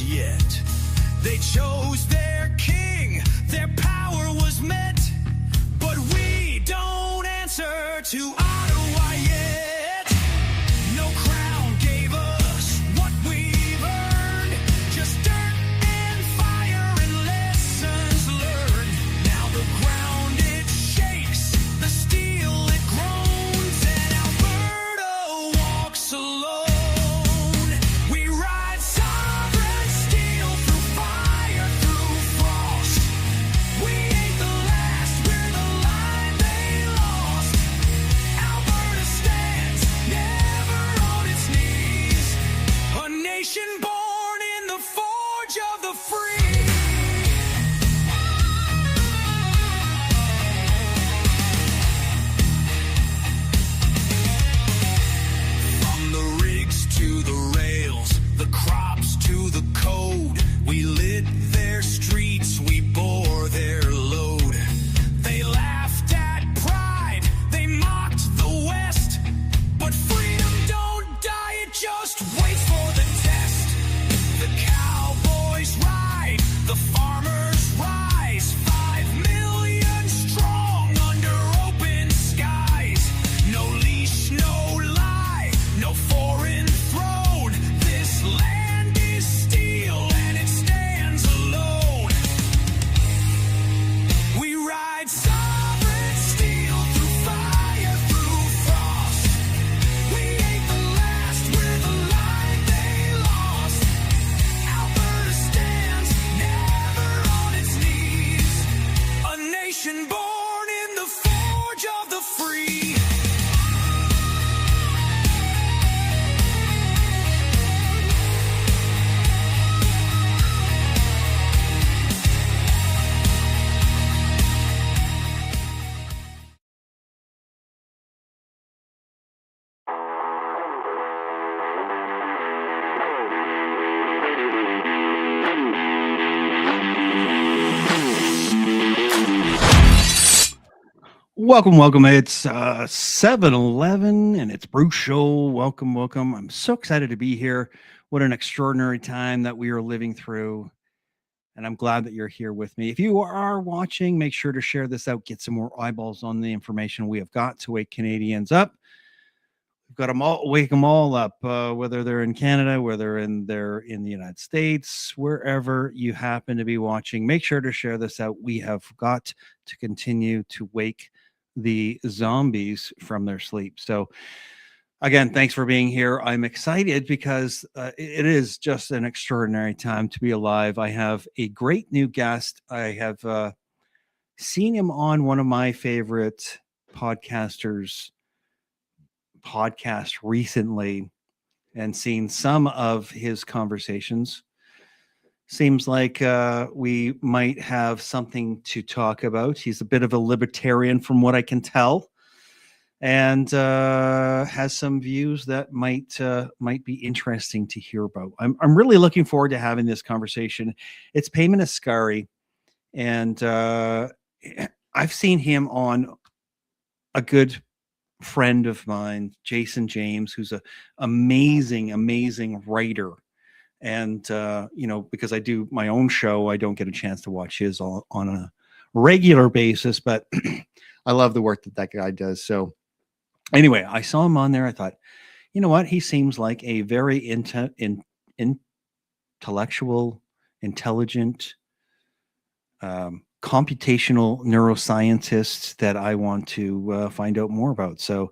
just yet. They chose their king, their power was met, but we don't answer to Ottawa yet. No crown gave us what we've earned, just dirt and fire and lessons learned. Now the ground it shakes, the steel it groans, and Alberta walks alone. We ride sovereign steel through fire, through frost. We ain't the last, we're the line they lost. Alberta stands, never on its knees. A nation born in the forge of the free. From the rigs to the rails, the crops to the code, we lit their streets, we bore their load. They laughed at pride, they mocked the West, but freedom don't die, it just waits for the test. The cowboys ride, the farmers rise, 5 million strong under open skies. No leash, no lie, no foreign throne. This land is steel and it stands alone. We ride sovereign steel through fire, through frost. We ain't the last, we're the line they lost. Alberta stands, never on its knees. A nation born in the forge of the free. Welcome. It's 7-Eleven and it's Bruce Show. Welcome. I'm so excited to be here. What an extraordinary time that we are living through. And I'm glad that you're here with me. If you are watching, make sure to share this out. Get some more eyeballs on the information we have got to wake Canadians up. We've got them all, wake them all up, whether they're in Canada, whether they're in the United States, wherever you happen to be watching. Make sure to share this out. We have got to continue to wake the zombies from their sleep. So again, thanks for being here. I'm excited because it is just an extraordinary time to be alive. I have a great new guest. I have seen him on one of my favorite podcasters' podcast recently and seen some of his conversations. Seems like we might have something to talk about. He's a bit of a libertarian from what I can tell, and has some views that might be interesting to hear about. I'm really looking forward to having this conversation. It's Peyman Askari, and I've seen him on a good friend of mine, Jason James, who's an amazing writer. And, because I do my own show, I don't get a chance to watch his on a regular basis, but I love the work that guy does. So anyway, I saw him on there. I thought, you know what? He seems like a very intellectual, intelligent, computational neuroscientist that I want to find out more about. So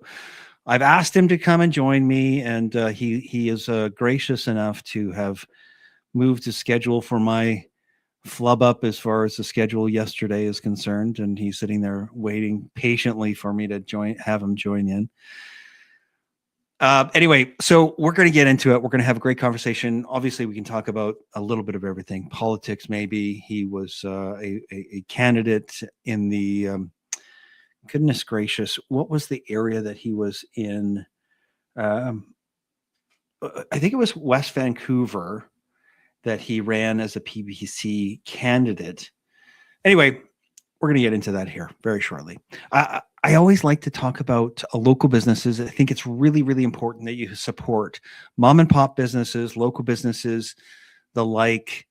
I've asked him to come and join me, and he is gracious enough to have moved his schedule for my flub up as far as the schedule yesterday is concerned, and he's sitting there waiting patiently for me to have him join in. Anyway, so we're going to get into it. We're going to have a great conversation. Obviously, we can talk about a little bit of everything. Politics, maybe. He was a candidate in the goodness gracious, what was the area that he was in? I think it was West Vancouver that he ran as a PBC candidate. Anyway, we're going to get into that here very shortly. I always like to talk about local businesses. I think it's really, really important that you support mom and pop businesses, local businesses, the like.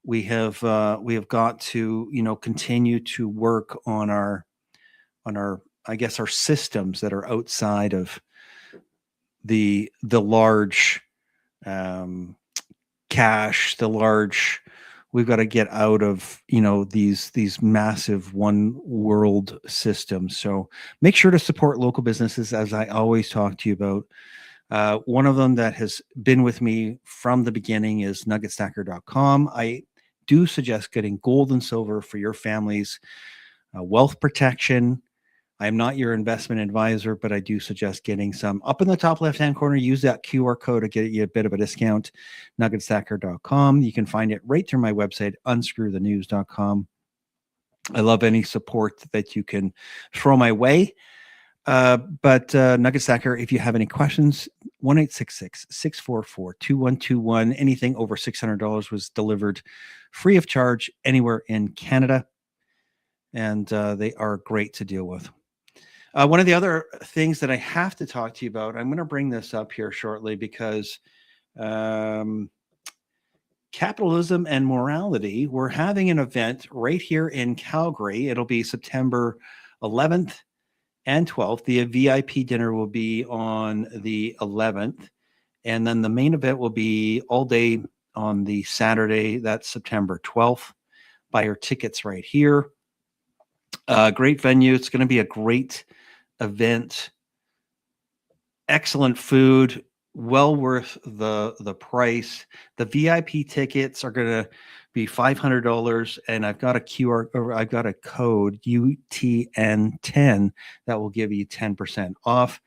We have got to, continue to work on our I guess our systems that are outside of the large cash, the large. We've got to get out of these massive one world systems. So make sure to support local businesses, as I always talk to you about. One of them that has been with me from the beginning is nuggetstacker.com. I do suggest getting gold and silver for your family's wealth protection. I am not your investment advisor, but I do suggest getting some. Up in the top left-hand corner, use that QR code to get you a bit of a discount, nuggetstacker.com. You can find it right through my website, unscrewthenews.com. I love any support that you can throw my way. But Nugget Stacker, if you have any questions, 1-866-644-2121. Anything over $600 was delivered free of charge anywhere in Canada. And they are great to deal with. One of the other things that I have to talk to you about, I'm going to bring this up here shortly because capitalism and morality, we're having an event right here in Calgary. It'll be September 11th and 12th. The VIP dinner will be on the 11th. And then the main event will be all day on the Saturday. That's September 12th. Buy your tickets right here. Great venue. It's going to be a great event. Excellent food. Well worth the price. The VIP tickets are going to be $500, and I've got a code UTN10 that will give you 10% off.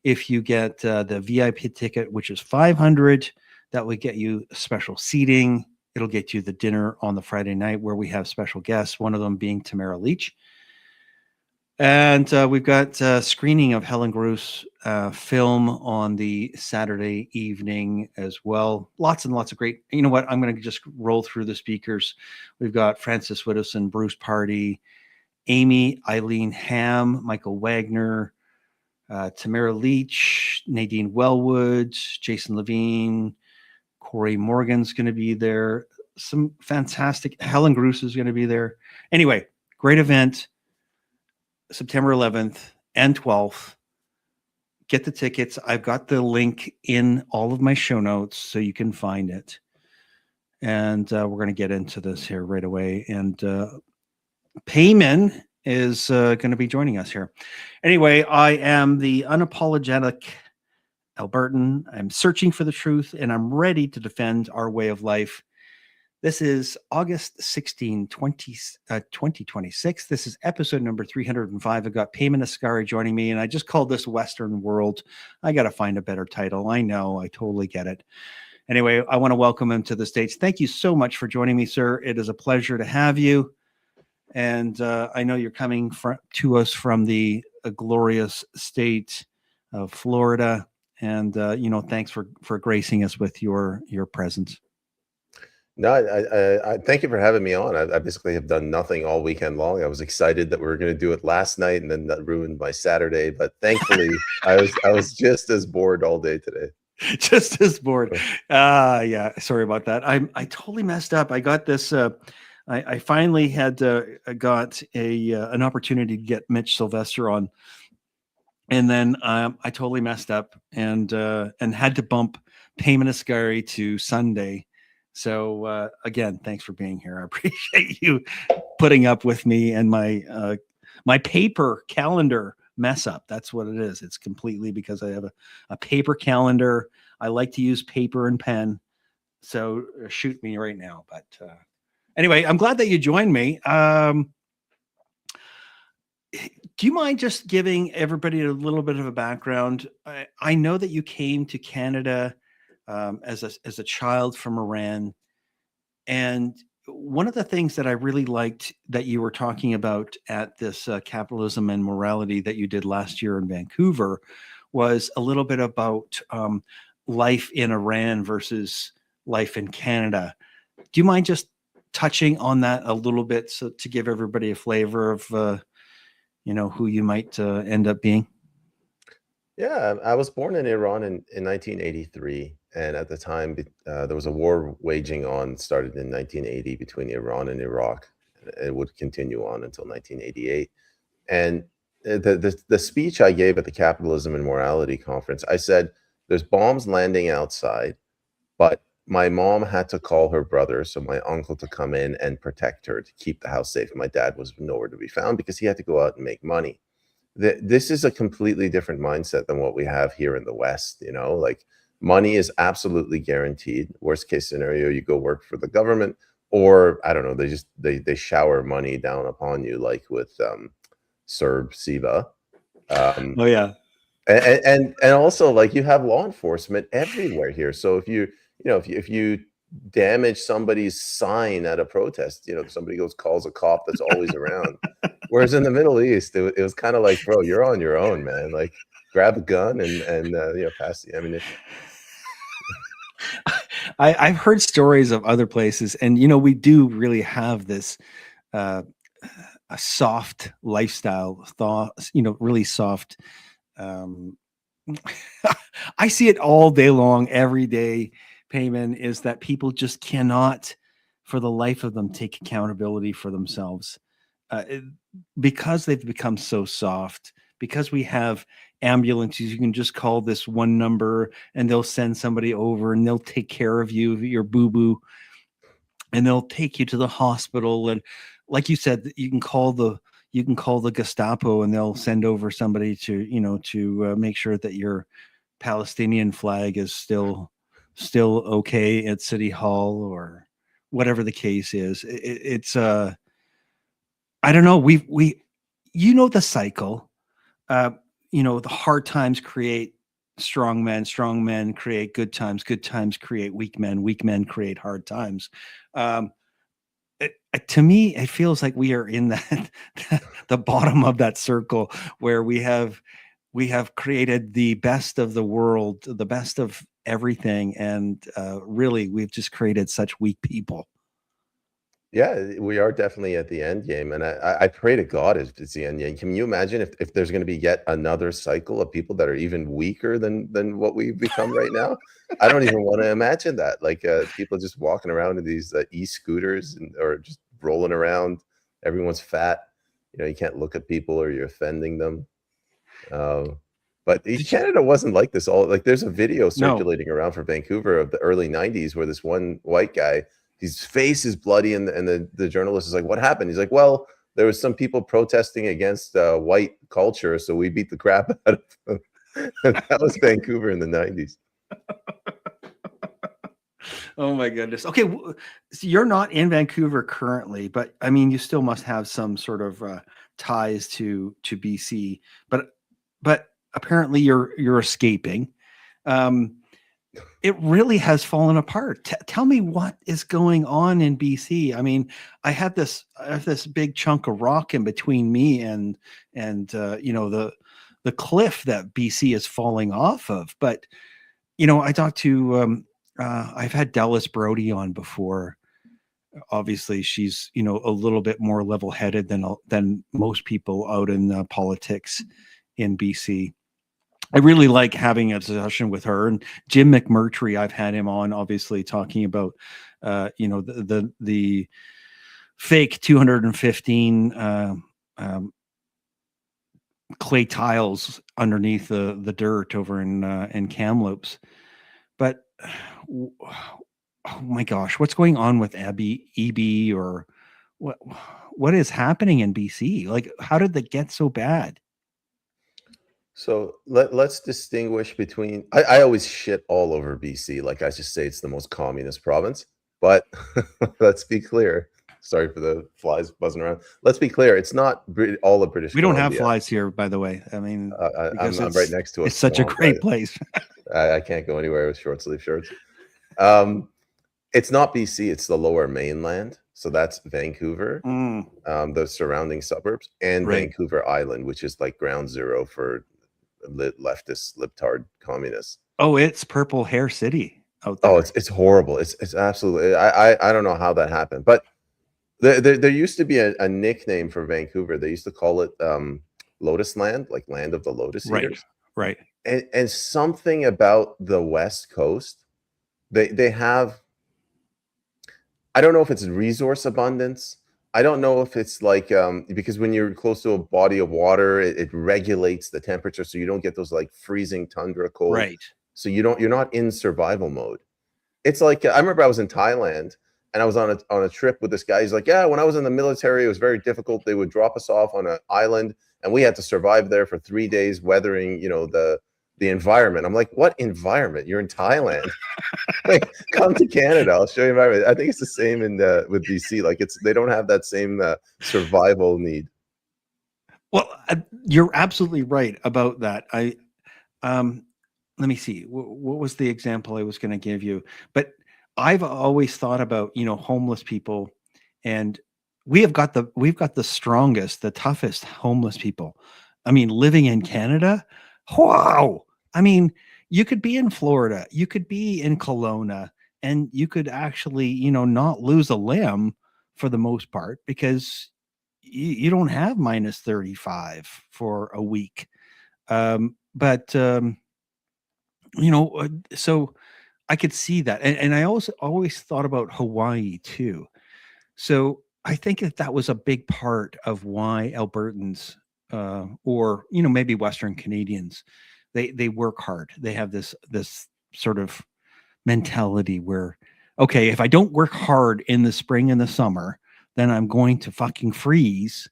If you get the VIP ticket, which is $500, that will get you special seating. It'll get you the dinner on the Friday night where we have special guests, one of them being Tamara Leach. And we've got a screening of Helen Gross film on the Saturday evening as well. Lots and lots of great. You know what? I'm going to just roll through the speakers. We've got Francis Widdowson, Bruce Party, Amy Eileen Ham, Michael Wagner, Tamara Leach, Nadine Wellwood, Jason Levine, Corey Morgan's going to be there. Some fantastic. Helen Gross is going to be there. Anyway, great event. September 11th and 12th. Get the tickets. I've got the link in all of my show notes so you can find it. And we're going to get into this here right away. And Peyman is going to be joining us here. Anyway, I am the unapologetic Albertan. I'm searching for the truth, and I'm ready to defend our way of life. This is August 16, 2026. This is episode number 305. I've got Peyman Askari joining me, and I just called this Western World. I got to find a better title. I know. I totally get it. Anyway, I want to welcome him to the States. Thank you so much for joining me, sir. It is a pleasure to have you. And I know you're coming to us from the glorious state of Florida. And, thanks for gracing us with your presence. No, I thank you for having me on. I basically have done nothing all weekend long. I was excited that we were going to do it last night, and then that ruined my Saturday. But thankfully, I was just as bored all day today. Just as bored. Yeah. Sorry about that. I totally messed up. I got this. I finally had got an opportunity to get Mitch Sylvester on, and then I totally messed up and had to bump Peyman Askari to Sunday. So again, thanks for being here. I appreciate you putting up with me and my paper calendar mess up. That's what it is. It's completely because I have a paper calendar. I like to use paper and pen. So shoot me right now. But anyway, I'm glad that you joined me. Do you mind just giving everybody a little bit of a background? I know that you came to Canada as a child from Iran. And one of the things that I really liked that you were talking about at this capitalism and morality that you did last year in Vancouver was a little bit about life in Iran versus life in Canada. Do you mind just touching on that a little bit so to give everybody a flavor of, who you might end up being? Yeah, I was born in Iran in 1983, And at the time, there was a war waging on, started in 1980 between Iran and Iraq. It would continue on until 1988. And the speech I gave at the Capitalism and Morality Conference, I said, there's bombs landing outside, but my mom had to call her brother, so my uncle, to come in and protect her, to keep the house safe. My dad was nowhere to be found because he had to go out and make money. This is a completely different mindset than what we have here in the West. You know, like, money is absolutely guaranteed. Worst case scenario, you go work for the government, or I don't know, they shower money down upon you, like with Serb Siva. Oh yeah. And also, like, you have law enforcement everywhere here. So if you damage somebody's sign at a protest, somebody calls a cop that's always around. Whereas in the Middle East, it was kind of like, bro, you're on your own, man. Like, grab a gun and pass the ammunition. I've heard stories of other places, and we do really have this a soft lifestyle thought, really soft. I see it all day long, every day. Peyman, is that people just cannot, for the life of them, take accountability for themselves, because they've become so soft. Because we have ambulances, you can just call this one number, and they'll send somebody over, and they'll take care of you, your boo boo, and they'll take you to the hospital. And like you said, you can call the Gestapo, and they'll send over somebody to make sure that your Palestinian flag is still okay at City Hall, or whatever the case is. It's I don't know. We the cycle. The hard times create strong men create good times create weak men create hard times. To me, it feels like we are in the bottom of that circle, where we have created the best of the world, the best of everything, and really, we've just created such weak people. Yeah, we are definitely at the end game, and I pray to God it's the end game. Can you imagine if there's going to be yet another cycle of people that are even weaker than what we've become right now? I don't even want to imagine that. Like, people just walking around in these e-scooters, or just rolling around. Everyone's fat. You can't look at people, or you're offending them. But Canada wasn't like this. There's a video circulating around for Vancouver of the early 90s where this one white guy, his face is bloody, and the journalist is like, "What happened?" He's like, "Well, there was some people protesting against white culture, so we beat the crap out of them." That was Vancouver in the 90s. Oh my goodness. Okay, so you're not in Vancouver currently, but I mean, you still must have some sort of ties to BC. But apparently, you're escaping. It really has fallen apart. Tell me what is going on in BC. I mean, I have this big chunk of rock in between me and the cliff that BC is falling off of. But I talked to I've had Dallas Brody on before. Obviously, she's a little bit more level-headed than most people out in politics in BC. I really like having a discussion with her. And Jim McMurtry, I've had him on, obviously, talking about the fake 215 clay tiles underneath the dirt over in Kamloops. But oh my gosh, what's going on with EB, or what is happening in BC? Like, how did that get so bad? So let's distinguish between. I always shit all over BC. Like, I just say it's the most communist province. But let's be clear. Sorry for the flies buzzing around. Let's be clear. It's not all of British. We don't have flies here, by the way. I mean, I'm right next to it. It's such a great place. I can't go anywhere with short sleeve shirts. It's not BC. It's the Lower Mainland. So that's Vancouver, the surrounding suburbs, and Vancouver Island, which is like ground zero for leftist, libtard communists. Oh, it's Purple Hair City out there. Oh, it's horrible. It's absolutely. I don't know how that happened, but there used to be a nickname for Vancouver. They used to call it Lotus Land, like land of the lotus eaters. Right. And something about the West Coast they have, I don't know if it's resource abundance. I don't know if it's like because when you're close to a body of water, it regulates the temperature so you don't get those like freezing tundra cold. Right. So you're not in survival mode. It's like I remember I was in Thailand and I was on a trip with this guy. He's like, yeah, when I was in the military, it was very difficult. They would drop us off on an island and we had to survive there for 3 days, weathering, the environment. I'm like, what environment? You're in Thailand. Like, come to Canada. I'll show you environment. I think it's the same with BC. Like they don't have that same survival need. Well, you're absolutely right about that. Let me see. What was the example I was going to give you? But I've always thought about, homeless people, and we've got the strongest, the toughest homeless people. I mean, living in Canada, wow. I mean, you could be in Florida, you could be in Kelowna, and you could actually, not lose a limb for the most part because you don't have minus 35 for a week. So I could see that. And I also always thought about Hawaii too. So I think that was a big part of why Albertans, or, maybe Western Canadians, they work hard. They have this sort of mentality where, okay, if I don't work hard in the spring and the summer, then I'm going to fucking freeze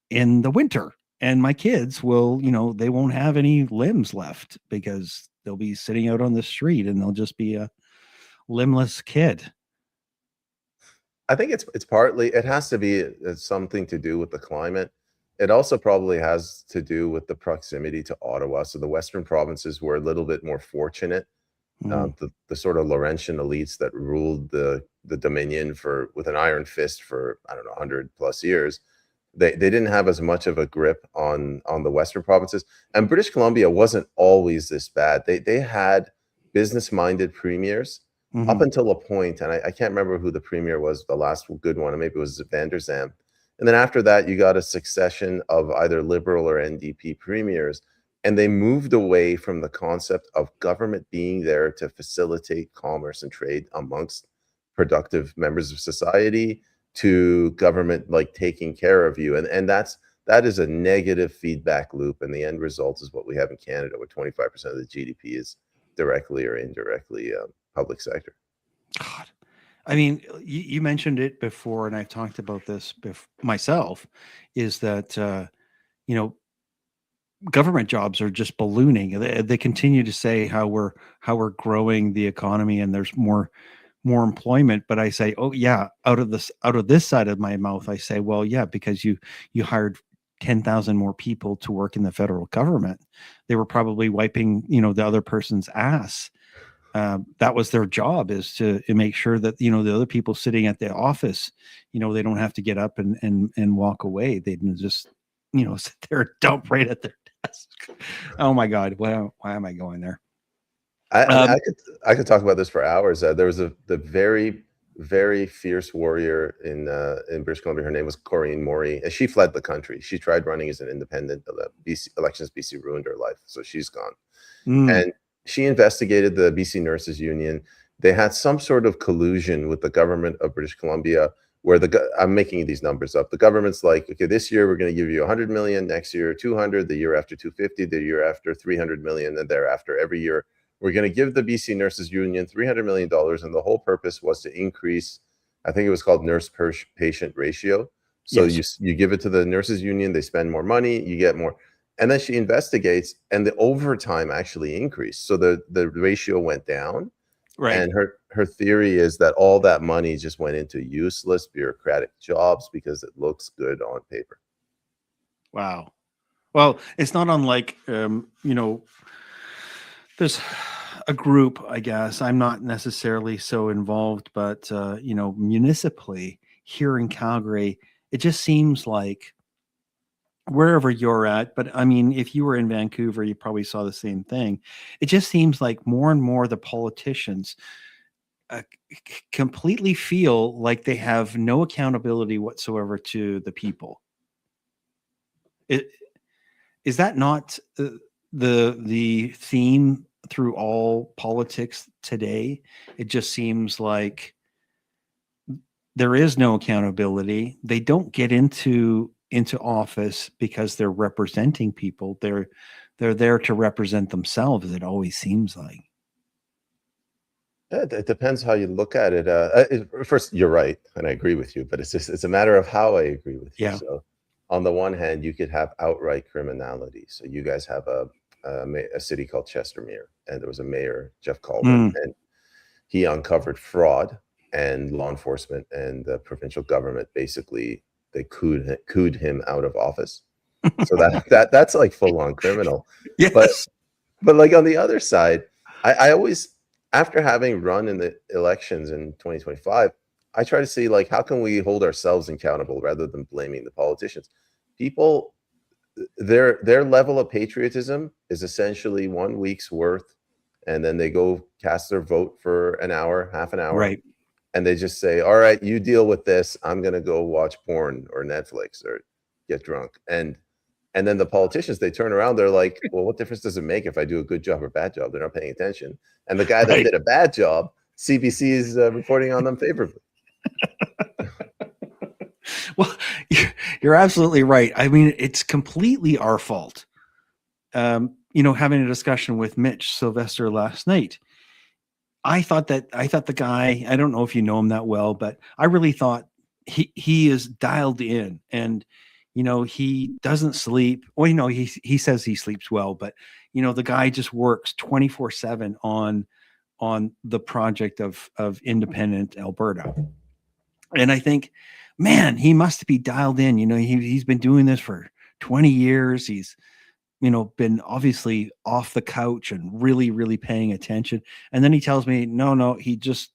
in the winter. And my kids will, they won't have any limbs left because they'll be sitting out on the street and they'll just be a limbless kid. I think it's partly, it has to be something to do with the climate. It also probably has to do with the proximity to Ottawa. So the Western provinces were a little bit more fortunate. The sort of Laurentian elites that ruled the Dominion with an iron fist for, I don't know, 100+ years. They didn't have as much of a grip on the Western provinces. And British Columbia wasn't always this bad. They had business-minded premiers up until a point, and I can't remember who the premier was, the last good one, and maybe it was Van der Zalm. And then after that, you got a succession of either Liberal or NDP premiers, and they moved away from the concept of government being there to facilitate commerce and trade amongst productive members of society to government like taking care of you. And that is a negative feedback loop. And the end result is what we have in Canada, where 25% of the GDP is directly or indirectly public sector. God, I mean, you mentioned it before, and I've talked about this myself, is that, government jobs are just ballooning. They continue to say how we're growing the economy and there's more employment, but I say, oh yeah, out of this side of my mouth, I say, well, yeah, because you hired 10,000 more people to work in the federal government. They were probably wiping, the other person's ass. That was their job, is to make sure that, the other people sitting at the office, they don't have to get up and walk away. They can just, sit there and dump right at their desk. Oh my God. Why am I going there? I could talk about this for hours. There was the very, very fierce warrior in British Columbia. Her name was Corinne Maury, and she fled the country. She tried running as an independent. The BC elections, BC ruined her life, so she's gone. And she investigated the BC Nurses Union. They had some sort of collusion with the government of British Columbia, where I'm making these numbers up. The government's like, okay, this year we're going to give you 100 million, next year 200, the year after 250, the year after 300 million, and thereafter every year we're going to give the BC Nurses Union $300 million. And the whole purpose was to increase, I think it was called nurse per patient ratio. So yes, you give it to the Nurses Union, they spend more money, you get more. And then she investigates, and the overtime actually increased. So the ratio went down. Right. And her theory is that all that money just went into useless bureaucratic jobs because it looks good on paper. Wow. Well, it's not unlike, there's a group, I guess. I'm not necessarily so involved, but, municipally here in Calgary, it just seems like wherever you're at, but I mean, if you were in Vancouver, you probably saw the same thing. It just seems like more and more the politicians completely feel like they have no accountability whatsoever to the people. Is that not the theme through all politics today. It just seems like there is no accountability. They don't get into office because they're representing people. They're there to represent themselves. It always seems like. It depends how you look at it. First, you're right, and I agree with you, but it's a matter of how I agree with you. Yeah. So, on the one hand, you could have outright criminality. So you guys have a city called Chestermere, and there was a mayor, Jeff Calvin, and he uncovered fraud, and law enforcement and the provincial government basically they cooed him out of office. So that's like full on criminal. Yes. But like on the other side, I always, after having run in the elections in 2025, I try to see like how can we hold ourselves accountable rather than blaming the politicians. People, their level of patriotism is essentially 1 week's worth, and then they go cast their vote for an hour, half an hour, Right. and they just say, "All right, you deal with this. I'm gonna go watch porn or Netflix or get drunk." And then the politicians, they turn around, they're like, "Well, what difference does it make if I do a good job or bad job? They're not paying attention." And the guy that did a bad job, CBC is reporting on them favorably. Well, you're absolutely right. I mean, it's completely our fault. Having a discussion with Mitch Sylvester last night, I thought the guy, I don't know if you know him that well, but I really thought he is dialed in, and he doesn't sleep. Well, he says he sleeps well, but the guy just works 24/7 on the project of independent Alberta. And I think, man, he must be dialed in. He's been doing this for 20 years. He's been obviously off the couch and really, really paying attention. And then he tells me, no, he just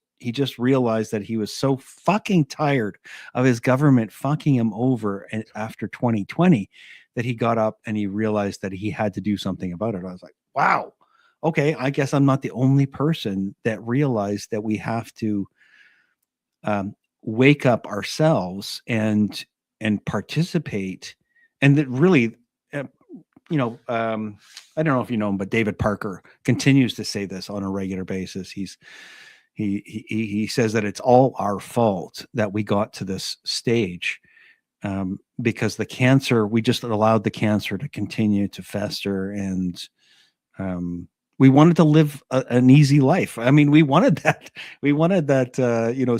realized that he was so fucking tired of his government fucking him over after 2020 that he got up and he realized that he had to do something about it. I was like, wow, okay, I guess I'm not the only person that realized that we have to wake up ourselves and participate. And that really, I don't know if you know him, but David Parker continues to say this on a regular basis. He says that it's all our fault that we got to this stage, because we just allowed the cancer to continue to fester, and we wanted to live an easy life. I mean, we wanted that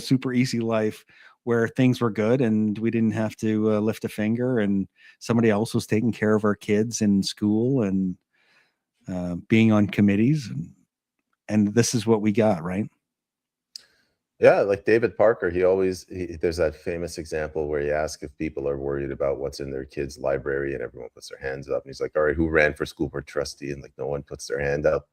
super easy life where things were good and we didn't have to lift a finger, and somebody else was taking care of our kids in school and being on committees. And this is what we got, right? Yeah, like David Parker, there's that famous example where he asks if people are worried about what's in their kids' library, and everyone puts their hands up. And he's like, "All right, who ran for school board trustee?" And like no one puts their hand up.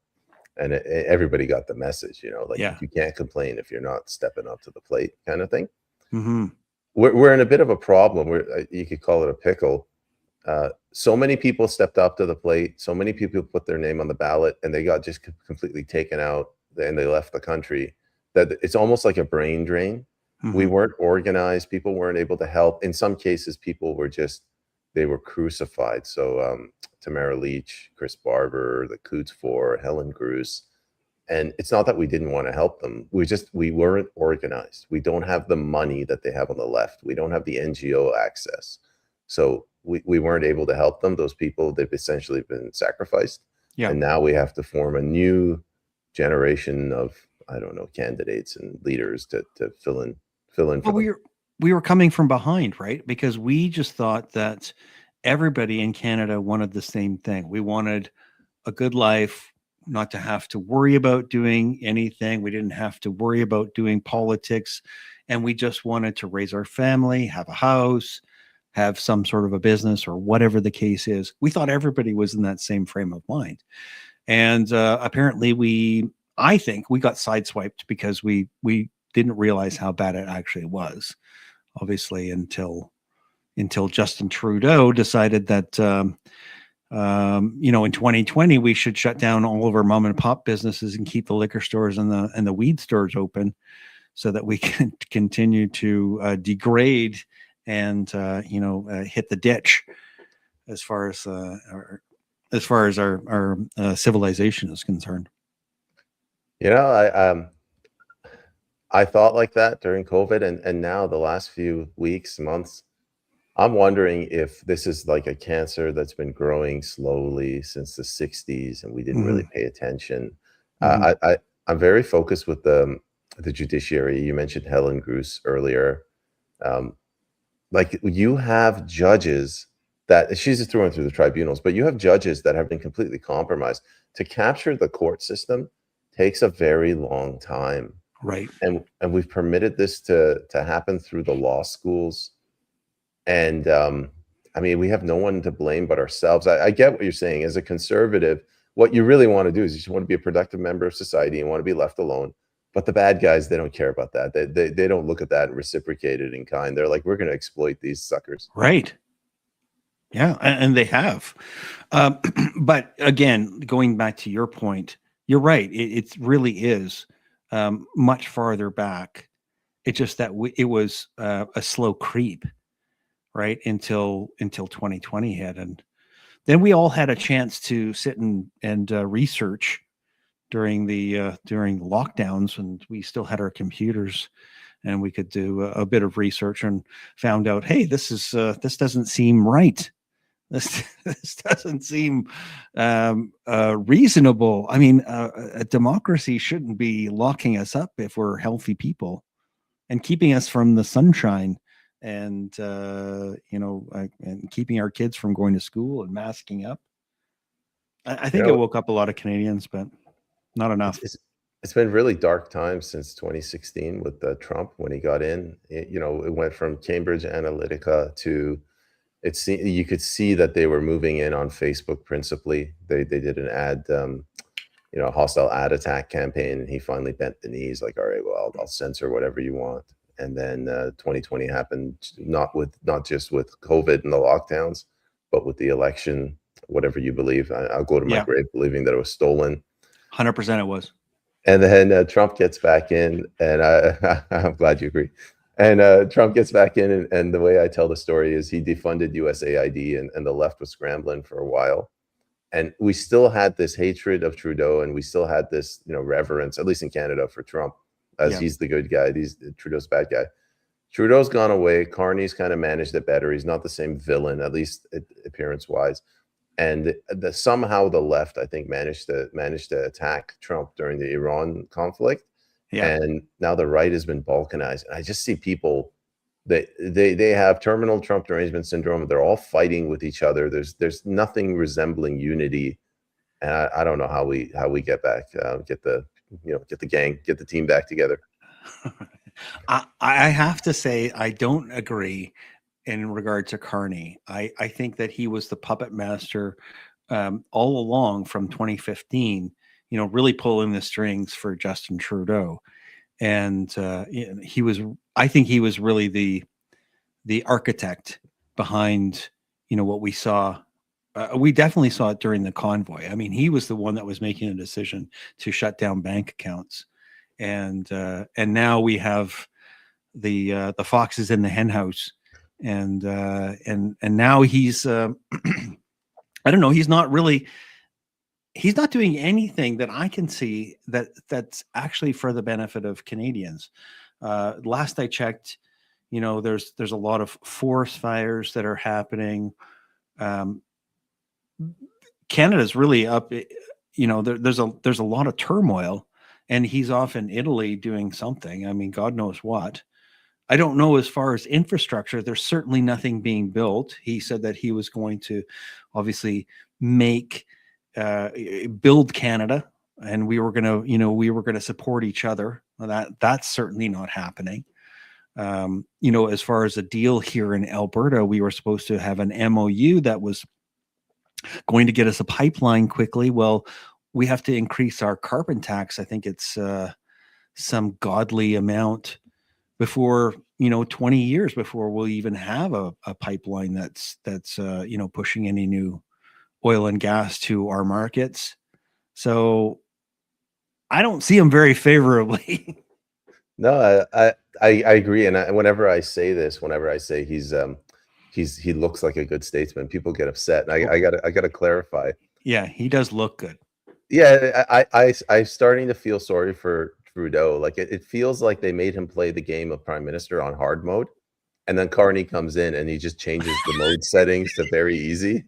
And everybody got the message, you can't complain if you're not stepping up to the plate, kind of thing. Mm-hmm. We're in a bit of a problem where you could call it a pickle. So many people stepped up to the plate. So many people put their name on the ballot, and they got just completely taken out, and they left the country. That it's almost like a brain drain. Mm-hmm. We weren't organized. People weren't able to help. In some cases, people were they were crucified. So Tamara Leach, Chris Barber, the Coots Four, Helen Gruce. And it's not that we didn't want to help them. We weren't organized. We don't have the money that they have on the left. We don't have the NGO access. So we weren't able to help them. Those people, they've essentially been sacrificed. Yeah. And now we have to form a new generation of, I don't know, candidates and leaders to fill in. Well, we were coming from behind, right? Because we just thought that everybody in Canada wanted the same thing. We wanted a good life, not to have to worry about doing anything. We didn't have to worry about doing politics. And we just wanted to raise our family, have a house, have some sort of a business, or whatever the case is. We thought everybody was in that same frame of mind. And apparently I think we got sideswiped because we didn't realize how bad it actually was, obviously, until Justin Trudeau decided that, in 2020, we should shut down all of our mom and pop businesses and keep the liquor stores and the weed stores open so that we can continue to degrade and, hit the ditch as far as our civilization is concerned. You know, I thought like that during COVID, and now the last few weeks, months, I'm wondering if this is like a cancer that's been growing slowly since the 60s and we didn't really Hmm. pay attention. Hmm. I'm very focused with the judiciary. You mentioned Helen Groos earlier. Um, like you have judges that she's just thrown through the tribunals, but you have judges that have been completely compromised. To capture the court system takes a very long time, Right. and we've permitted this to happen through the law schools. And I mean, we have no one to blame but ourselves. I get what you're saying. As a conservative, what you really want to do is you just want to be a productive member of society and want to be left alone. But the bad guys, they don't care about that. They don't look at that and reciprocate it in kind. They're like, we're going to exploit these suckers. Right. Yeah, and they have. Um, but again, going back to your point, you're right. It really is much farther back. It's just that it was a slow creep, right? Until 2020 hit, and then we all had a chance to sit and research during lockdowns, and we still had our computers, and we could do a bit of research and found out, hey, this doesn't seem right. This doesn't seem reasonable. I mean, a democracy shouldn't be locking us up if we're healthy people and keeping us from the sunshine, and and keeping our kids from going to school and masking up. I You think it know, woke up a lot of Canadians, but not it's enough. it's it's been really dark times since 2016 with Trump when he got in. It went from Cambridge Analytica to you could see that they were moving in on Facebook principally. They did an ad, hostile ad attack campaign, and he finally bent the knees, like, all right, well, I'll censor whatever you want. And then 2020 happened, not just with COVID and the lockdowns, but with the election, whatever you believe. I'll go to my Yeah, grave believing that it was stolen. 100% it was. And then Trump gets back in, and I'm glad you agree. And Trump gets back in, and the way I tell the story is he defunded USAID, and the left was scrambling for a while. And we still had this hatred of Trudeau, and we still had this, reverence, at least in Canada, for Trump, as Yeah, he's the good guy. Trudeau's bad guy. Trudeau's gone away. Carney's kind of managed it better. He's not the same villain, at least appearance wise. And somehow the left, I think, managed to attack Trump during the Iran conflict, yeah. and now the right has been balkanized. And I just see people that they have terminal Trump derangement syndrome. They're all fighting with each other. There's nothing resembling unity, and I don't know how we get back, get the gang, get the team back together. I have to say I don't agree in regard to Carney. I think that he was the puppet master all along from 2015. Really pulling the strings for Justin Trudeau, and he was. I think he was really the architect behind what we saw. We definitely saw it during the convoy. I mean, he was the one that was making a decision to shut down bank accounts, and now we have the foxes in the henhouse, and now he's I don't know. He's not doing anything that I can see that's actually for the benefit of Canadians. Last I checked, there's a lot of forest fires that are happening. Um, Canada's really up. There's a lot of turmoil, and he's off in Italy doing something. I mean, God knows what. I don't know as far as infrastructure. There's certainly nothing being built. He said that he was going to obviously make build Canada, and we were gonna support each other. Well, that's certainly not happening. As far as a deal here in Alberta, we were supposed to have an MOU that was going to get us a pipeline quickly. Well, we have to increase our carbon tax. I think it's some godly amount before 20 years before we'll even have a pipeline that's pushing any new oil and gas to our markets. So I don't see them very favorably. No, I agree. And whenever I say this, whenever I say he looks like a good statesman, people get upset. And I gotta clarify. Yeah, he does look good. Yeah, I'm starting to feel sorry for Trudeau. Like it feels like they made him play the game of prime minister on hard mode, and then Carney comes in and he just changes the mode settings to very easy,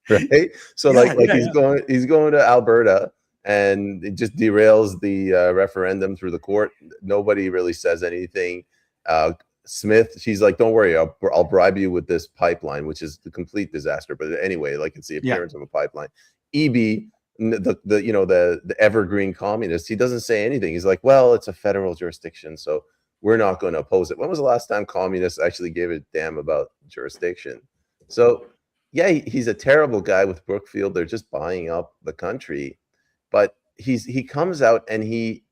right? So Yeah, like yeah, yeah. he's going to Alberta and it just derails the referendum through the court. Nobody really says anything. Uh, Smith, she's like, "Don't worry, I'll bribe you with this pipeline," which is the complete disaster. But anyway, like it's the Yeah. appearance of a pipeline. EB, the evergreen communist, he doesn't say anything. He's like, well, it's a federal jurisdiction, so we're not going to oppose it. When was the last time communists actually gave a damn about jurisdiction? So yeah, he's a terrible guy with Brookfield. They're just buying up the country, but he comes out and he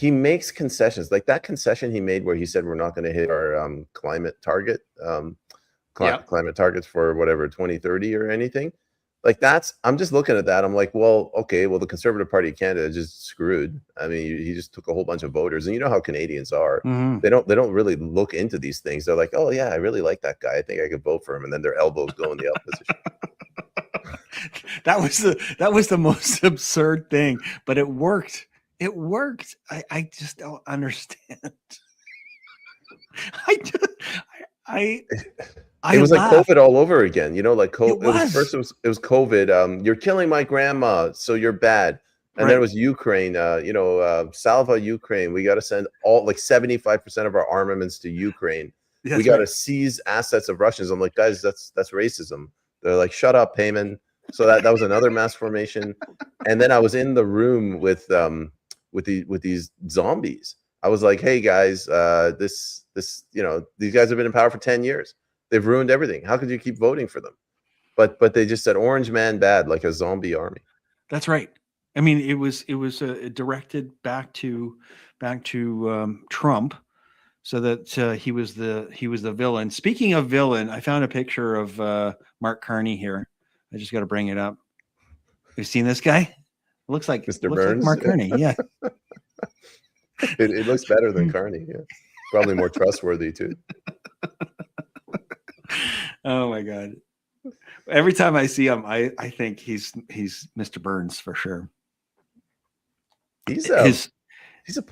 makes concessions, like that concession he made where he said we're not going to hit our climate target, climate targets for whatever 2030 or anything. Like I'm just looking at that. I'm like, well, okay, well, the Conservative Party of Canada is just screwed. I mean, he just took a whole bunch of voters, and you know how Canadians are. Mhm. They don't really look into these things. They're like, oh yeah, I really like that guy. I think I could vote for him, and then their elbows go in the opposition. That was the most absurd thing, but it worked. It worked. I just don't understand. I just I It was like laughed. COVID all over again, you know, like It was. it was COVID. You're killing my grandma, so you're bad. And then it Right. was Ukraine, Salva Ukraine. We got to send all like 75% of our armaments to Ukraine. We That's got to right. seize assets of Russians. I'm like, guys, that's racism. They're like, shut up, Peyman. So that was another mass formation. And then I was in the room with these zombies. I was like, hey guys, this these guys have been in power for 10 years. They've ruined everything. How could you keep voting for them? But they just said orange man bad, like a zombie army. That's right. I mean, it was directed back to Trump, so that he was the villain. Speaking of villain, I found a picture of Mark Carney here. I just got to bring it up. You've seen this guy? Looks like Burns? Mark Carney. Yeah. It looks better than Carney. Yeah, probably more trustworthy too. Oh my God. Every time I see him, I think he's Mr. Burns for sure. He's a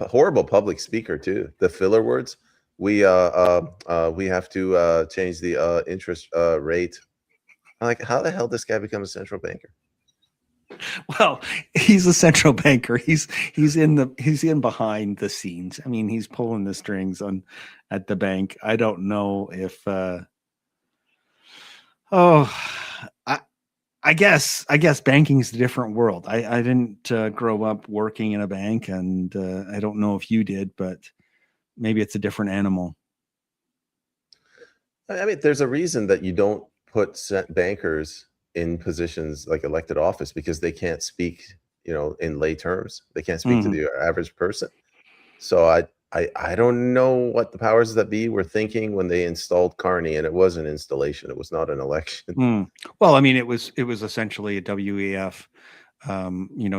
horrible public speaker too. The filler words. We have to change the interest rate. I'm like, how the hell did this guy become a central banker? Well, he's a central banker. He's in behind the scenes. I mean, he's pulling the strings at the bank. I don't know if I guess banking's a different world. I didn't grow up working in a bank, and I don't know if you did, but maybe it's a different animal. I mean, there's a reason that you don't put bankers in positions like elected office, because they can't speak, in lay terms. They can't speak to the average person. So I don't know what the powers that be were thinking when they installed Carney, and it was an installation. It was not an election. Well, I mean, it was essentially a WEF.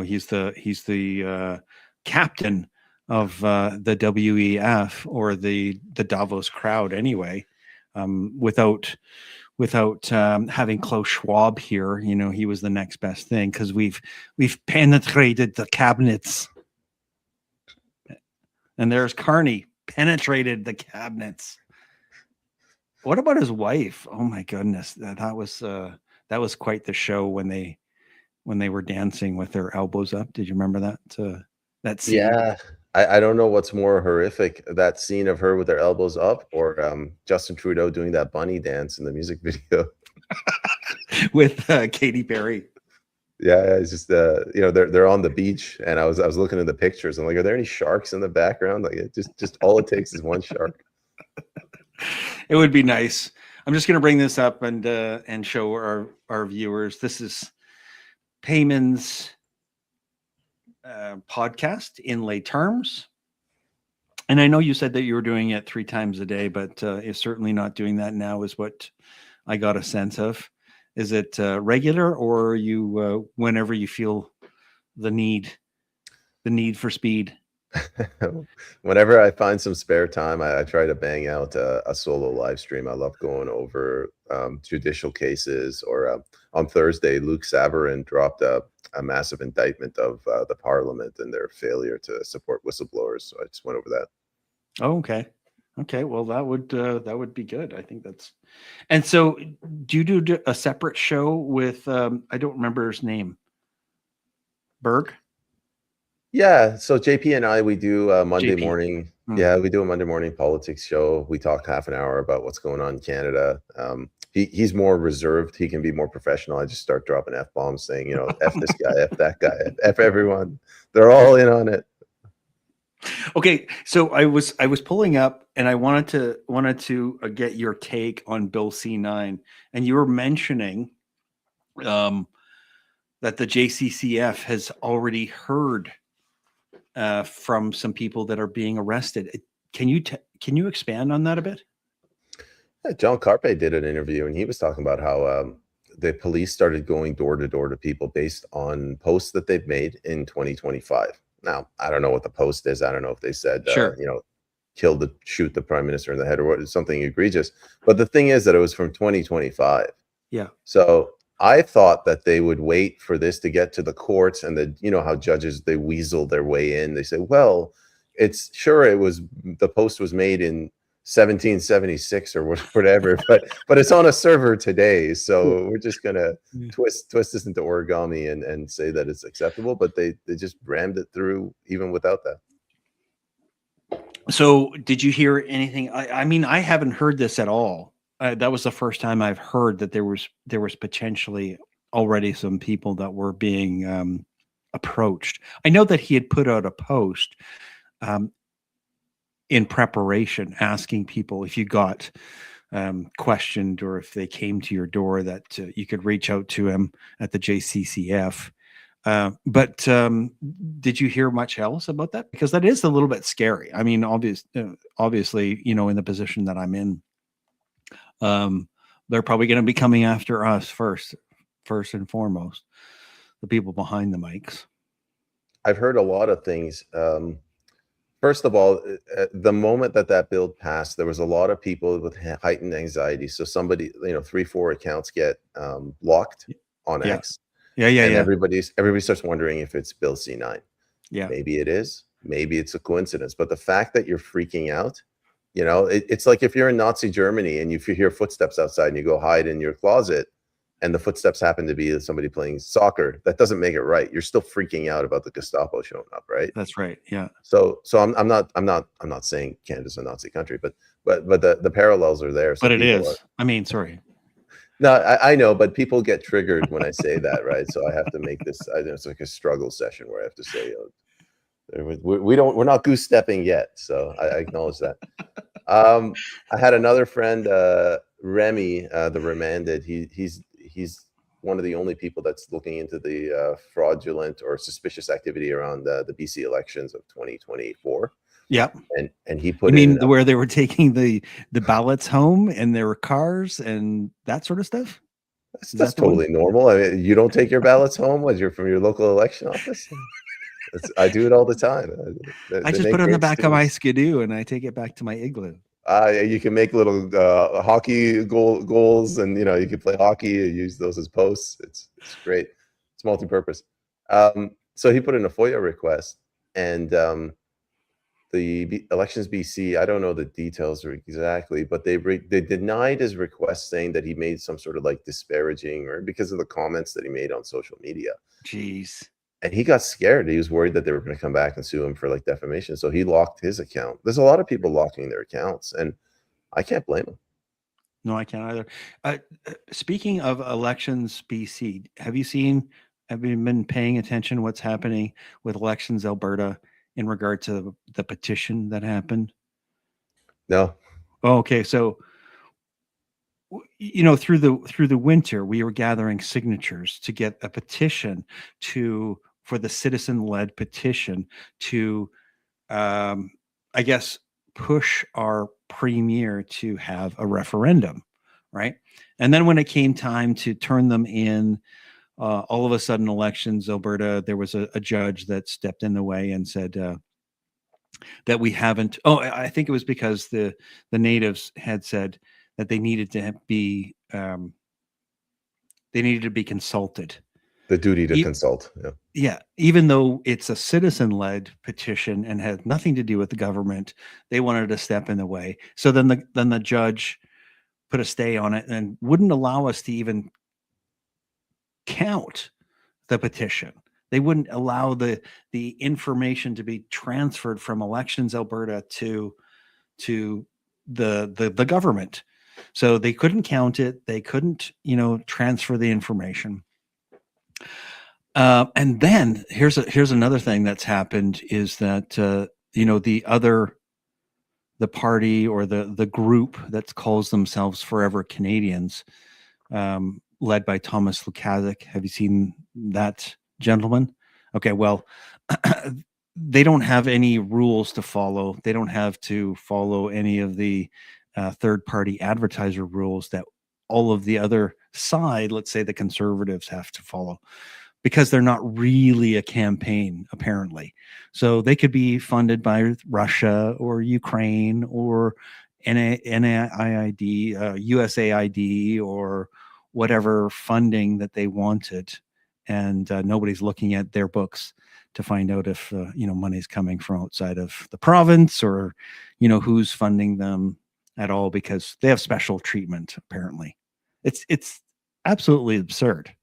He's the captain of the WEF, or the Davos crowd anyway. Without having Klaus Schwab here, he was the next best thing, because we've penetrated the cabinets. And there's Carney, penetrated the cabinets. What about his wife? Oh my goodness, that was quite the show when they were dancing with their elbows up. Did you remember that scene? Yeah, I don't know what's more horrific, that scene of her with her elbows up, or Justin Trudeau doing that bunny dance in the music video with Katy Perry. Yeah, it's just they're on the beach, and I was looking at the pictures. I'm like, are there any sharks in the background? Like, it just all it takes is one shark. It would be nice. I'm just going to bring this up and show our viewers. This is Peyman's podcast in lay terms. And I know you said that you were doing it 3 times a day, but is certainly not doing that now, is what I got a sense of. Is it regular, or are you whenever you feel the need for speed? Whenever I find some spare time, I try to bang out a solo live stream. I love going over judicial cases. Or on Thursday, Luke Savarin dropped a massive indictment of the parliament and their failure to support whistleblowers. So I just went over that. Oh, okay. Okay. Well, that would be good. I think that's. And so, do you do a separate show with? I don't remember his name. Berg. Yeah, so JP and I, we do a Monday JP. morning. Hmm. Yeah, we do a Monday morning politics show. We talk half an hour about what's going on in Canada. He's more reserved. He can be more professional. I just start dropping F bombs, saying, F this guy, F that guy, F everyone. They're all in on it. Okay, so I was pulling up, and I wanted to get your take on Bill C9, and you were mentioning that the JCCF has already heard from some people that are being arrested. Can you expand on that a bit? Yeah, John Carpe did an interview, and he was talking about how the police started going door to door to people based on posts that they've made in 2025. Now, I don't know what the post is. I don't know if they said, Sure. shoot the prime minister in the head or what, something egregious. But the thing is that it was from 2025. Yeah. So I thought that they would wait for this to get to the courts, and how judges, they weasel their way in. They say, well, it was, the post was made in 1776 or whatever, but it's on a server today. So we're just going to twist this into origami and say that it's acceptable. But they just rammed it through even without that. So did you hear anything? I mean, I haven't heard this at all. That was the first time I've heard that there was potentially already some people that were being approached. I know that he had put out a post in preparation, asking people if you got questioned or if they came to your door, that you could reach out to him at the JCCF. But did you hear much else about that? Because that is a little bit scary. I mean, obviously, in the position that I'm in, they're probably going to be coming after us first and foremost, the people behind the mics. I've heard a lot of things. First of all, the moment that bill passed, there was a lot of people with heightened anxiety. So somebody, 3-4 accounts get locked on X. Yeah. And everybody starts wondering if it's Bill C9. Yeah. Maybe it is. Maybe it's a coincidence. But the fact that you're freaking out, it's like if you're in Nazi Germany and you hear footsteps outside and you go hide in your closet, and the footsteps happen to be somebody playing soccer, that doesn't make it right. You're still freaking out about the Gestapo showing up, right? That's right. Yeah. So I'm not saying Canada's a Nazi country, but the parallels are there. So but it is. I mean, sorry. No, I know, but people get triggered when I say that, right? So I have to make this. It's like a struggle session where I have to say, we're not goose stepping yet. So I acknowledge that. I had another friend, Remy, the remanded. He's one of the only people that's looking into the fraudulent or suspicious activity around the BC elections of 2024. Yeah. And he put where they were taking the ballots home in their cars and that sort of stuff? That's totally normal. I mean, you don't take your ballots home as you're from your local election office? I do it all the time. I just put it on the back of my Skidoo and I take it back to my igloo. You can make little hockey goals, and you can play hockey. You use those as posts. It's great. It's multi-purpose. So he put in a FOIA request, and the Elections BC, I don't know the details exactly, but they denied his request, saying that he made some sort of like disparaging, or because of the comments that he made on social media. Jeez. And he got scared. He was worried that they were going to come back and sue him for like defamation. So he locked his account. There's a lot of people locking their accounts, and I can't blame him. No, I can't either. Speaking of Elections BC, have you been paying attention what's happening with Elections Alberta in regard to the petition that happened? No. Oh, okay. So, through the winter, we were gathering signatures to get a petition for the citizen-led petition to, I guess, push our premier to have a referendum, right? And then when it came time to turn them in, all of a sudden, Elections Alberta, there was a judge that stepped in the way and said, that we haven't. Oh, I think it was because the natives had said that they needed to be consulted. The duty to E- consult. Yeah. yeah, even though it's a citizen-led petition and had nothing to do with the government, they wanted to step in the way. So then the judge put a stay on it and wouldn't allow us to even count the petition. They wouldn't allow the information to be transferred from Elections Alberta to the government. So they couldn't count it. They couldn't, transfer the information. And then here's another thing that's happened is that the party or the group that calls themselves Forever Canadians, led by Thomas Lukaszuk. Have you seen that gentleman? Okay, well, they don't have any rules to follow. They don't have to follow any of the third-party advertiser rules that all of the other side, let's say the Conservatives, have to follow, because they're not really a campaign, apparently. So they could be funded by Russia or Ukraine or NIID, USAID, or whatever funding that they wanted. And nobody's looking at their books to find out if, money's coming from outside of the province, or, who's funding them at all, because they have special treatment, apparently. It's absolutely absurd.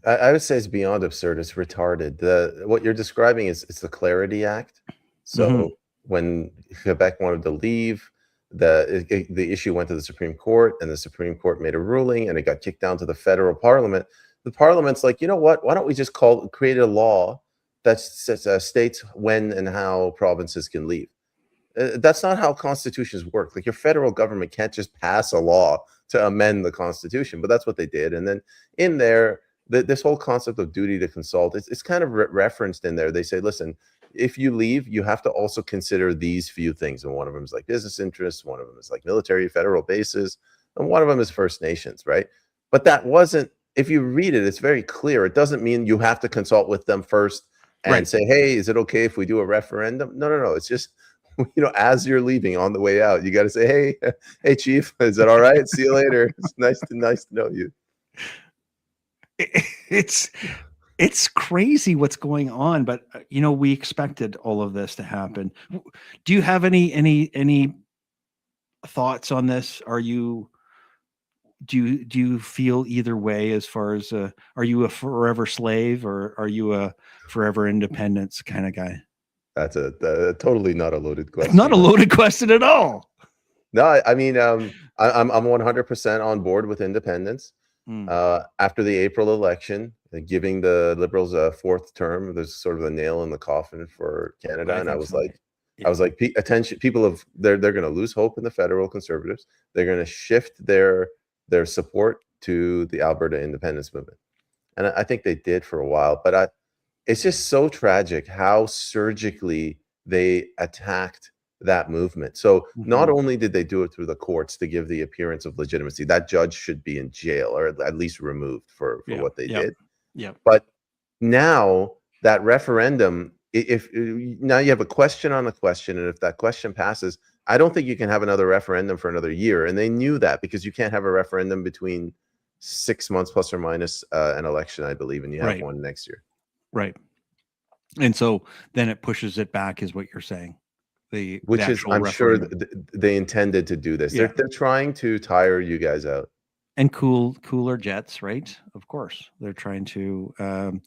I would say it's beyond absurd. It's retarded. What you're describing is it's the Clarity Act. So when Quebec wanted to leave, the issue went to the Supreme Court, and the Supreme Court made a ruling, and it got kicked down to the federal parliament. The parliament's like, you know what? Why don't we just create a law that states when and how provinces can leave? That's not how constitutions work. Like, your federal government can't just pass a law to amend the Constitution, but that's what they did. And then in there, this whole concept of duty to consult, it's kind of referenced in there. They say, listen, if you leave, you have to also consider these few things. And one of them is like business interests. One of them is like military federal bases. And one of them is First Nations, right? But that wasn't, if you read it, it's very clear. It doesn't mean you have to consult with them first and say, hey, is it okay if we do a referendum? No. It's just, as you're leaving on the way out, you got to say, hey, chief, is that all right? See you later. It's nice to know you. It's crazy what's going on, but we expected all of this to happen. Do you have any thoughts on this? Do you feel either way, as far as are you a forever slave, or are you a forever independence kind of guy? That's a totally not a loaded question. It's not a loaded question at all. No, I mean, I'm 100% on board with independence. After the April election, giving the Liberals a fourth term, there's sort of a nail in the coffin for Canada. And I was like, attention, people they're going to lose hope in the federal Conservatives. They're going to shift their support to the Alberta independence movement. And I think they did for a while, but it's just so tragic how surgically they attacked that movement. So not only did they do it through the courts to give the appearance of legitimacy, that judge should be in jail or at least removed for what they did. Yeah. But now that referendum, if now you have a question on a question, and if that question passes, I don't think you can have another referendum for another year. And they knew that, because you can't have a referendum between 6 months plus or minus an election, I believe, and you have one next year. Right. And so then it pushes it back, is what you're saying. Which is, I'm sure they intended to do this. They're trying to tire you guys out. And cooler jets, right? Of course. They're trying to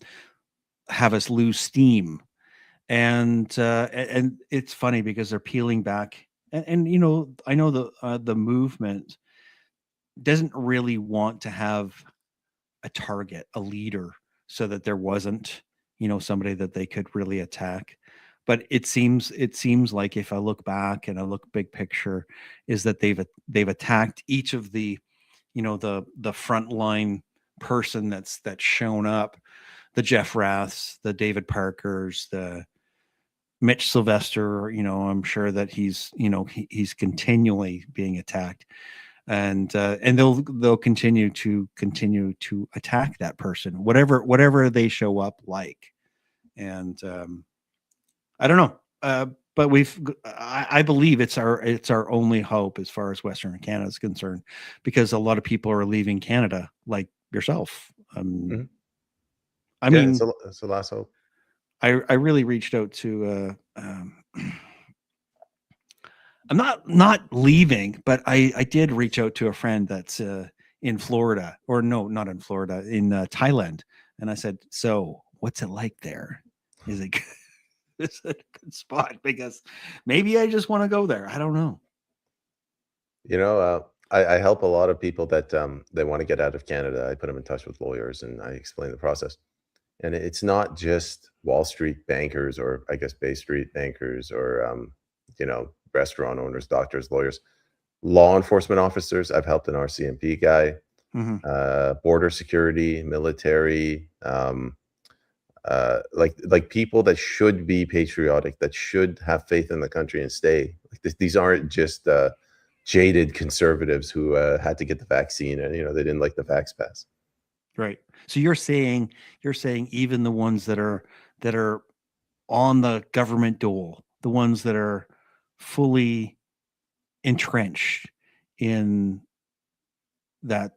have us lose steam. And it's funny because they're peeling back. And I know the movement doesn't really want to have a target, a leader, so that there wasn't, somebody that they could really attack. But it seems like, if I look back and I look big picture, is that they've attacked each of the, the frontline person that's shown up, the Jeff Raths, the David Parkers, the Mitch Sylvester. I'm sure that he's continually being attacked, and they'll continue to attack that person, whatever they show up like. And I don't know. But I believe it's our only hope as far as Western Canada is concerned, because a lot of people are leaving Canada, like yourself. Mhm. I Yeah, mean, it's the last hope. I really reached out to. I'm not leaving, but I did reach out to a friend that's in Florida, or no, not in Florida, in Thailand, and I said, "So, what's it like there? Is it good? Is it a good spot? Because maybe I just want to go there. I don't know." You know, I help a lot of people that they want to get out of Canada. I put them in touch with lawyers and I explain the process. And it's not just Wall Street bankers, or I guess Bay Street bankers, or restaurant owners, doctors, lawyers, law enforcement officers. I've helped an RCMP guy, Hmm. border security, military, like people that should be patriotic, that should have faith in the country and stay. Like these aren't just jaded conservatives who had to get the vaccine and they didn't like the vax pass. Right. So you're saying even the ones that are on the government dole, the ones that are fully entrenched in that,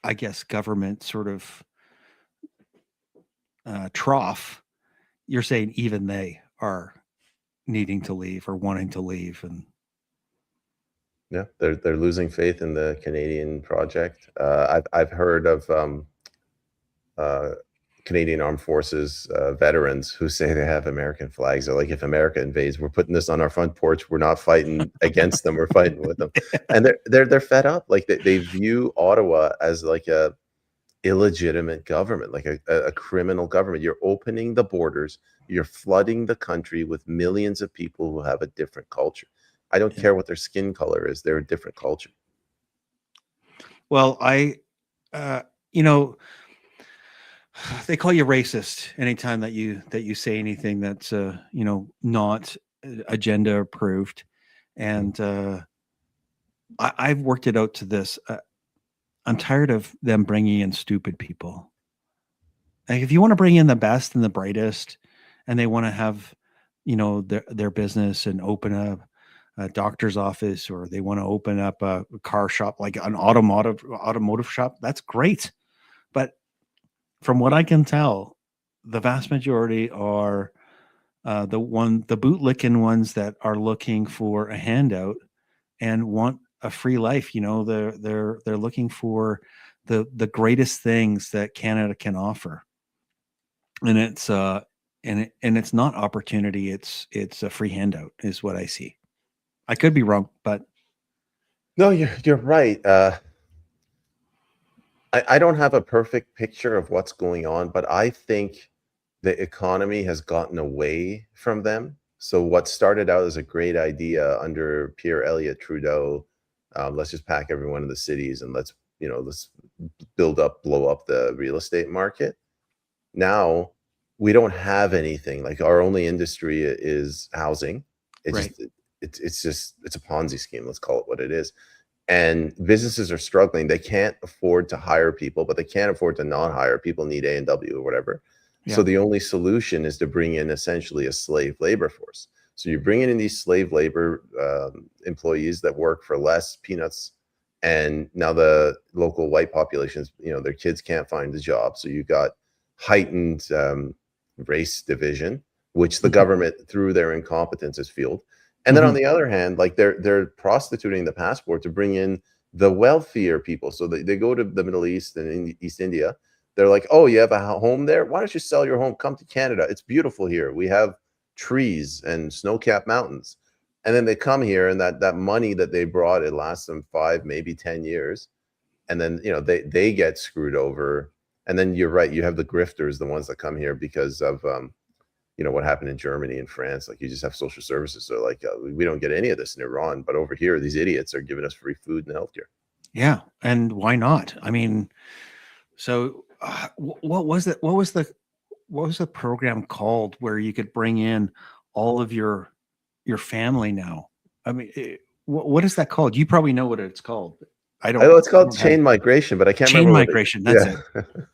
I guess, government sort of trough, you're saying even they are needing to leave or wanting to leave. And Yeah, they're losing faith in the Canadian project. I've heard of uh, Canadian Armed Forces veterans who say they have American flags. They're like, if America invades, we're putting this on our front porch. We're not fighting against them. We're fighting with them. And they're fed up. Like they view Ottawa as like a illegitimate government, like a criminal government. You're opening the borders. You're flooding the country with millions of people who have a different culture. I don't Yeah. care what their skin color is. They're a different culture. Well, uh, you know, they call you racist anytime that you say anything that's not agenda approved, Mhm. and I've worked it out to this. I'm tired of them bringing in stupid people. Like, if you want to bring in the best and the brightest, and they want to have, their business and open a doctor's office, or they want to open up a car shop, like an automotive shop, that's great. But from what I can tell, the vast majority are the bootlicking ones that are looking for a handout and want a free life. They're looking for the greatest things that Canada can offer, and it's not opportunity. It's a free handout, is what I see. I could be wrong, but No, you're right. I don't have a perfect picture of what's going on, but I think the economy has gotten away from them. So what started out as a great idea under Pierre Elliott Trudeau, let's just pack everyone in the cities and let's blow up the real estate market. Now we don't have anything. Like our only industry is housing. It right. just it's a Ponzi scheme. Let's call it what it is. And businesses are struggling. They can't afford to hire people, but they can't afford to not hire. People need A&W or whatever. Yeah. So the only solution is to bring in essentially a slave labor force. So you're bringing in these slave labor employees that work for less peanuts. And now the local white populations, their kids can't find a job. So you got heightened race division, which the Mhm. government, through their incompetence, has fueled. And then on Mhm. the other hand, like they're prostituting the passport to bring in the wealthier people. So they go to the Middle East and in East India. They're like, oh, you have a home there? Why don't you sell your home? Come to Canada. It's beautiful here. We have trees and snow-capped mountains. And then they come here, and that money that they brought, it lasts them 5, maybe 10 years. And then, they get screwed over. And then you're right. You have the grifters, the ones that come here because of, what happened in Germany and France. Like you just have social services. So like, we don't get any of this in Iran, but over here, these idiots are giving us free food and healthcare. Yeah, and why not? I mean, so what was it? What was the program called where you could bring in all of your family now? I mean, what is that called? You probably know what it's called. I I don't. know it's I called don't have chain migration, but I can't chain remember what it. migration. That's Yeah. it.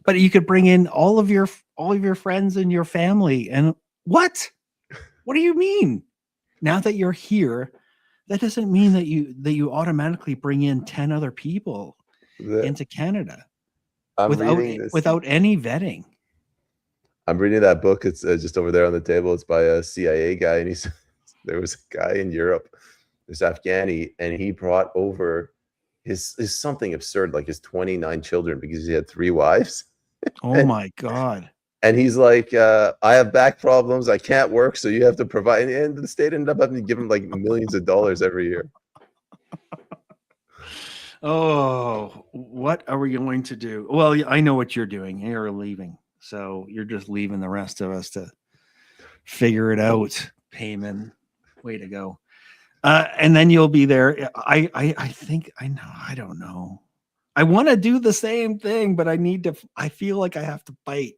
But you could bring in all of your friends and your family, and what? What do you mean? Now that you're here, that doesn't mean that you automatically bring in 10 other people The- into Canada I'm without reading this. without any vetting. I'm reading that book. It's just over there on the table. It's by a CIA guy, and he's there was a guy in Europe, this Afghani, and he brought over his something absurd, like his 29 children because he had 3 wives. Oh And my God. and he's like, I have back problems. I can't work, so you have to provide. And the state ended up having to give him like millions of dollars every year. Oh, what are we going to do? Well, I know what you're doing. You're leaving. So you're just leaving the rest of us to figure it out. Peyman, way to go. And then you'll be there. I think I know. I don't know. I want to do the same thing, but I feel like I have to fight.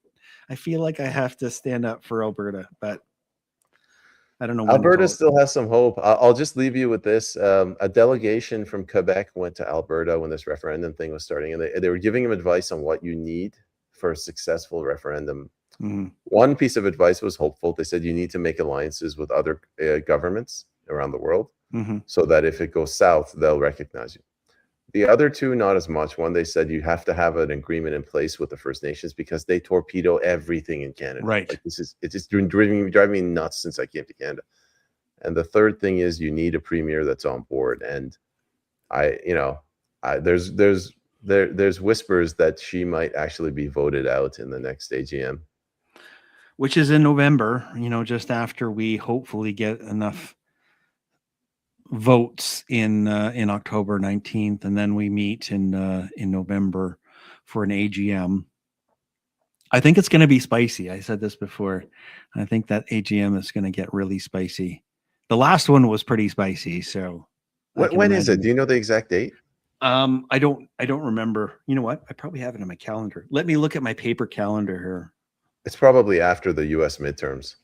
I feel like I have to stand up for Alberta, but I don't know when to Alberta vote. still has some hope. I'll just leave you with this. A delegation from Quebec went to Alberta when this referendum thing was starting, and they were giving him advice on what you need for a successful referendum. Mhm. One piece of advice was hopeful. They said you need to make alliances with other governments around the world Mhm. so that if it goes south, they'll recognize you. The other two, not as much. One, they said you have to have an agreement in place with the First Nations because they torpedo everything in Canada. Right. Like it's just driving me nuts since I came to Canada. And the third thing is you need a premier that's on board. And there's whispers that she might actually be voted out in the next AGM, Which is in November, just after we hopefully get enough votes in October 19th, and then we meet in November for an AGM. I think it's going to be spicy. I said this before. I think that AGM is going to get really spicy. The last one was pretty spicy, so when is it? Do you know the exact date? I don't remember. You know what? I probably have it in my calendar. Let me look at my paper calendar here. It's probably after the US midterms.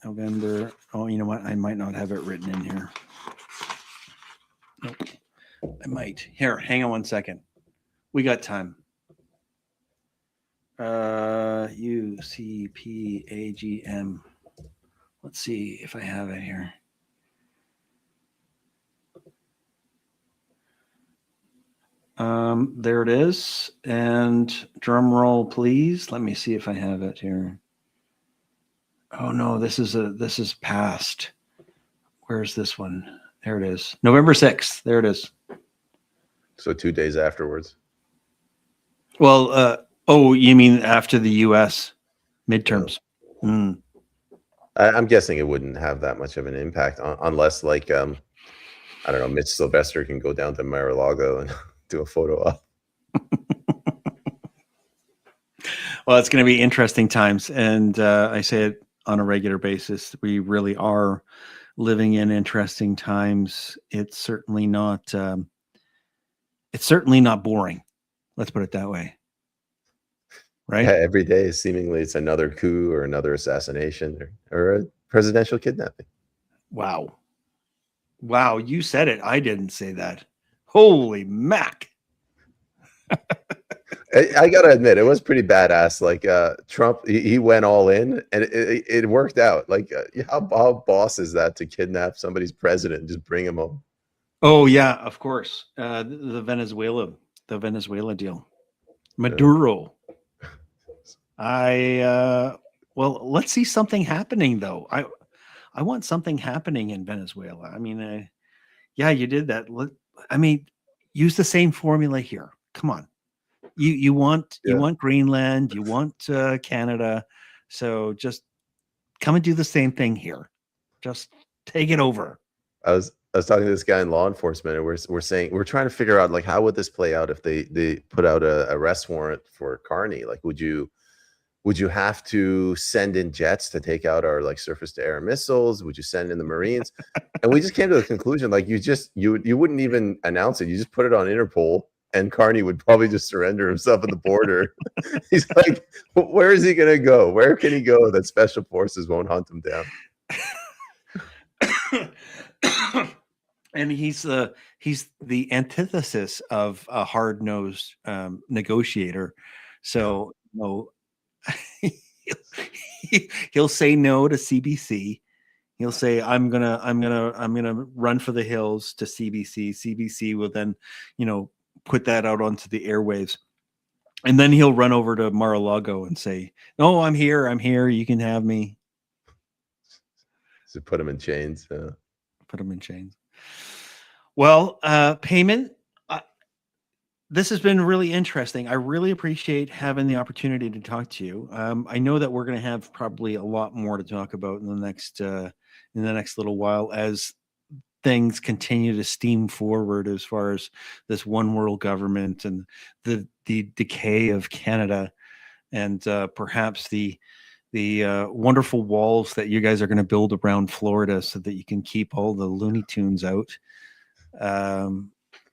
November. Oh, you know what? I might not have it written in here. Nope. I might. Here, hang on 1 second. We got time. UCPAGM. Let's see if I have it here. There it is. And drum roll, please. Let me see if I have it here. Oh no, this is past. Where's this one? There it is. November 6th. There it is. So 2 days afterwards. Well, you mean after the US midterms? Yeah. Mm. I'm guessing it wouldn't have that much of an impact unless, like, I don't know, Mitch Sylvester can go down to Mar-a-Lago and do a photo op. Well, it's going to be interesting times, and I say it on a regular basis. We really are living in interesting times. It's certainly not boring. Let's put it that way. Right? Yeah, every day is seemingly it's another coup or another assassination or a presidential kidnapping. Wow, you said it. I didn't say that. Holy mac. I gotta admit, it was pretty badass. Like Trump, he went all in, and it worked out. Like how boss is that to kidnap somebody's president and just bring him home? Oh yeah, of course. The Venezuela deal, Maduro. Well, let's see something happening though. I want something happening in Venezuela. I mean, yeah, you did that. I mean, use the same formula here. Come on. You want Greenland, you want Canada, so just come and do the same thing here. Just take it over. I was talking to this guy in law enforcement, and we're saying we're trying to figure out, like, how would this play out if they put out a arrest warrant for Carney? Like, would you have to send in jets to take out our, like, surface to air missiles? Would you send in the Marines? And we just came to the conclusion, like, you wouldn't even announce it. You just put it on Interpol, and Carney would probably just surrender himself at the border. He's like, where is he going to go? Where can he go that special forces won't hunt him down? And he's the antithesis of a hard-nosed negotiator. So he'll say no to CBC. He'll say, I'm gonna run for the hills to CBC. CBC will then, put that out onto the airwaves. And then he'll run over to Mar-a-Lago and say, no, I'm here. You can have me. So put him in chains. Put him in chains. Well, Peyman, this has been really interesting. I really appreciate having the opportunity to talk to you. I know that we're going to have probably a lot more to talk about in the next little while as things continue to steam forward as far as this one world government and the decay of Canada, and perhaps the wonderful walls that you guys are going to build around Florida so that you can keep all the Looney Tunes out.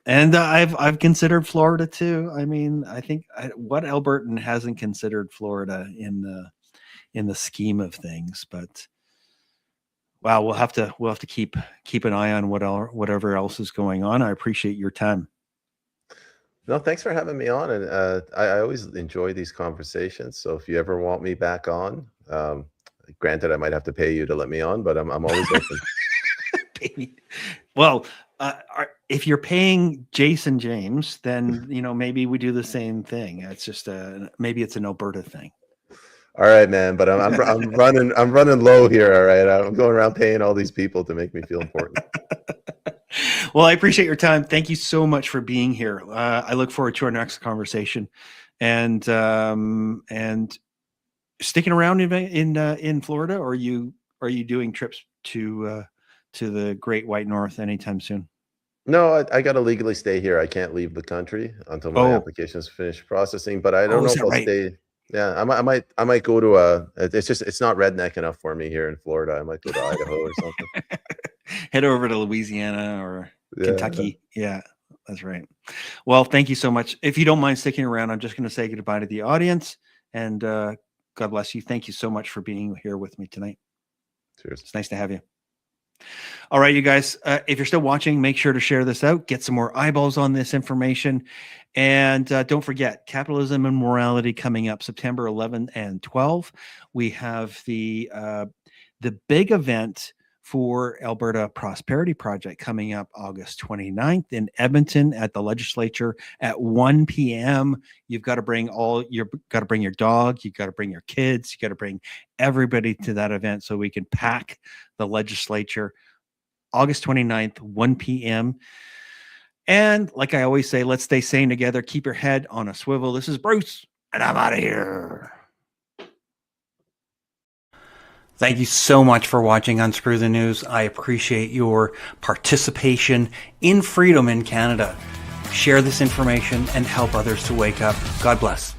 And I've considered Florida too. I mean, I think what Albertan hasn't considered Florida in the scheme of things, but wow, we'll have to keep an eye on whatever else is going on. I appreciate your time. No, thanks for having me on, and I always enjoy these conversations. So if you ever want me back on, granted, I might have to pay you to let me on, but I'm always open. Well, if you're paying Jason James, then maybe we do the same thing. It's just maybe it's an Alberta thing. All right, man, but I'm running low here. All right, I'm going around paying all these people to make me feel important. Well, I appreciate your time. Thank you so much for being here. I look forward to our next conversation, and sticking around in Florida, or are you doing trips to the Great White North anytime soon? No, I got to legally stay here. I can't leave the country until my application is finished processing. But I don't know if I'll stay. Yeah, I might go to it's not redneck enough for me here in Florida. I might go to Idaho or something. Head over to Louisiana or Kentucky. Yeah, that's right. Well, thank you so much. If you don't mind sticking around, I'm just going to say goodbye to the audience, and God bless you. Thank you so much for being here with me tonight. Cheers. It's nice to have you. All right, you guys, if you're still watching, make sure to share this out, get some more eyeballs on this information. And don't forget, Capitalism and Morality coming up September 11 and 12. We have the big event for Alberta Prosperity Project coming up August 29th in Edmonton at the legislature at 1 p.m. You've got to bring your dog, you've got to bring your kids, you got to bring everybody to that event so we can pack the legislature. August 29th, 1 p.m. And like I always say, let's stay sane together. Keep your head on a swivel. This is Bruce, and I'm out of here. Thank you so much for watching Unscrew the News. I appreciate your participation in freedom in Canada. Share this information and help others to wake up. God bless.